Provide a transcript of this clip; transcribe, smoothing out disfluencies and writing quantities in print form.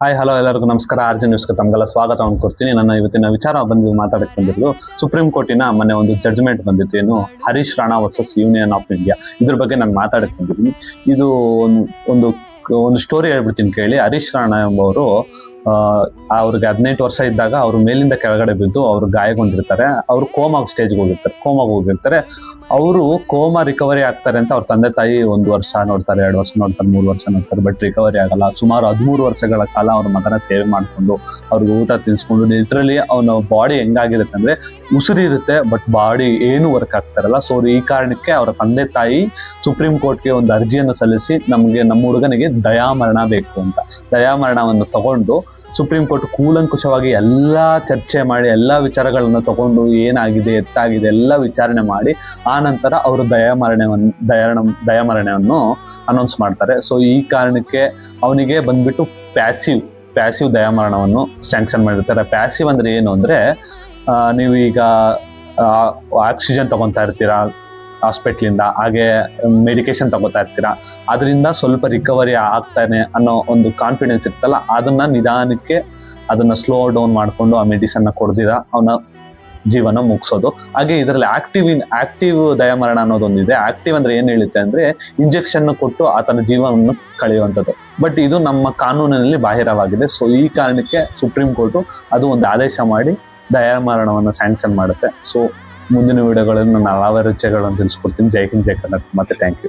Hi hello ಎಲ್ಲರಿಗೂ ನಮಸ್ಕಾರ. ಆರ್ಜಿ ನ್ಯೂಸ್ಗೆ ತಮಗೆಲ್ಲ ಸ್ವಾಗತ ಅನ್ಕೊಡ್ತೀನಿ. ನನ್ನ ಇವತ್ತಿನ ವಿಚಾರ ಬಂದು ಮಾತಾಡಕ್ಕೆ ಬಂದಿರೋದು ಸುಪ್ರೀಂ ಕೋರ್ಟಿನ ಮೊನ್ನೆ ಒಂದು ಜಡ್ಜ್ಮೆಂಟ್ ಬಂದಿತ್ತು, ಏನು Harish Rana versus union of India. ಇದ್ರ ಬಗ್ಗೆ ನಾನು ಮಾತಾಡಕ್ಕೆ ಬಂದಿದ್ದೀನಿ. ಇದು ಒಂದು ಒಂದು ಸ್ಟೋರಿ ಹೇಳ್ಬಿಡ್ತೀನಿ ಕೇಳಿ. ಹರೀಶ್ ರಾಣಾ ಎಂಬವರು ಅವ್ರಿಗೆ 18 ವರ್ಷ ಇದ್ದಾಗ ಅವರು ಮೇಲಿಂದ ಕೆಳಗಡೆ ಬಿದ್ದು ಅವ್ರು ಗಾಯಗೊಂಡಿರ್ತಾರೆ. ಅವರು ಕೋಮಾ ಸ್ಟೇಜ್ಗೆ ಹೋಗಿರ್ತಾರೆ. ಅವರು ಕೋಮಾ ರಿಕವರಿ ಆಗ್ತಾರೆ ಅಂತ ಅವ್ರ ತಂದೆ ತಾಯಿ 1 ವರ್ಷ ನೋಡ್ತಾರೆ, 2 ವರ್ಷ ನೋಡ್ತಾರೆ, 3 ವರ್ಷ ನೋಡ್ತಾರೆ, ಬಟ್ ರಿಕವರಿ ಆಗಲ್ಲ. ಸುಮಾರು 13 ವರ್ಷಗಳ ಕಾಲ ಅವ್ರ ಮಗನ ಸೇವೆ ಮಾಡಿಕೊಂಡು ಅವ್ರಿಗೆ ಊಟ ತಿನ್ಸ್ಕೊಂಡು ಲಿಟ್ರಲಿ ಅವನ ಬಾಡಿ ಹೆಂಗಾಗಿರುತ್ತೆ ಅಂದ್ರೆ ಉಸಿರು ಇರುತ್ತೆ ಬಟ್ ಬಾಡಿ ಏನು ವರ್ಕ್ ಆಗ್ತಾರಲ್ಲ. ಸೊ ಈ ಕಾರಣಕ್ಕೆ ಅವರ ತಂದೆ ತಾಯಿ ಸುಪ್ರೀಂ ಕೋರ್ಟ್ಗೆ ಒಂದು ಅರ್ಜಿಯನ್ನು ಸಲ್ಲಿಸಿ ನಮ್ಮ ಹುಡುಗನಿಗೆ ದಯಾಮರಣ ಬೇಕು ಅಂತ ದಯಾಮರಣವನ್ನು ತಗೊಂಡು ಸುಪ್ರೀಂ ಕೋರ್ಟ್ ಕೂಲಂಕುಷವಾಗಿ ಎಲ್ಲಾ ಚರ್ಚೆ ಮಾಡಿ ಎಲ್ಲಾ ವಿಚಾರಗಳನ್ನು ತಗೊಂಡು ಏನಾಗಿದೆ ಎತ್ತಾಗಿದೆ ಎಲ್ಲ ವಿಚಾರಣೆ ಮಾಡಿ ಆ ನಂತರ ಅವರು ದಯಾಮರಣವನ್ನು ಅನೌನ್ಸ್ ಮಾಡ್ತಾರೆ. ಸೊ ಈ ಕಾರಣಕ್ಕೆ ಅವನಿಗೆ ಬಂದ್ಬಿಟ್ಟು ಪ್ಯಾಸಿವ್ ದಯಾಮರಣವನ್ನು ಸ್ಯಾಂಕ್ಷನ್ ಮಾಡಿರ್ತಾರೆ. ಪ್ಯಾಸಿವ್ ಅಂದ್ರೆ ಏನು ಅಂದ್ರೆ ನೀವು ಈಗ ಆಕ್ಸಿಜನ್ ತಗೊತಾ ಇರ್ತೀರಾ ಹಾಸ್ಪಿಟ್ಲಿಂದ, ಹಾಗೆ ಮೆಡಿಕೇಶನ್ ತಗೋತಾ ಇರ್ತೀರಾ, ಅದರಿಂದ ಸ್ವಲ್ಪ ರಿಕವರಿ ಆಗ್ತಾನೆ ಅನ್ನೋ ಒಂದು ಕಾನ್ಫಿಡೆನ್ಸ್ ಇರ್ತಲ್ಲ, ಅದನ್ನ ನಿಧಾನಕ್ಕೆ ಅದನ್ನ ಸ್ಲೋ ಡೌನ್ ಮಾಡಿಕೊಂಡು ಆ ಮೆಡಿಸನ್ನ ಕೊಡ್ದಿರ ಅವನ ಜೀವನ ಮುಗಿಸೋದು. ಹಾಗೆ ಇದರಲ್ಲಿ ಆಕ್ಟಿವ್ ದಯಾಮರಣ ಅನ್ನೋದೊಂದಿದೆ. ಆಕ್ಟಿವ್ ಅಂದ್ರೆ ಏನ್ ಹೇಳುತ್ತೆ ಅಂದ್ರೆ ಇಂಜೆಕ್ಷನ್ ಕೊಟ್ಟು ಆತನ ಜೀವನವನ್ನು ಕಳೆಯುವಂಥದ್ದು. ಬಟ್ ಇದು ನಮ್ಮ ಕಾನೂನಿನಲ್ಲಿ ಬಾಹಿರವಾಗಿದೆ. ಸೊ ಈ ಕಾರಣಕ್ಕೆ ಸುಪ್ರೀಂ ಕೋರ್ಟು ಅದು ಒಂದು ಆದೇಶ ಮಾಡಿ ದಯಾಮರಣವನ್ನು ಸ್ಯಾಂಕ್ಷನ್ ಮಾಡುತ್ತೆ. ಸೊ ಮುಂದಿನ ವಿಡಿಯೋಗಳನ್ನು ನಾನು ಹಲವಾರು ವಿಷಯಗಳನ್ನು ತಿಳಿಸ್ಕೊಡ್ತೀನಿ. ಜೈ ಹಿಂದ್, ಜೈ ಕರ್ನಾಟಕ. ಮತ್ತೆ ಥ್ಯಾಂಕ್ ಯು.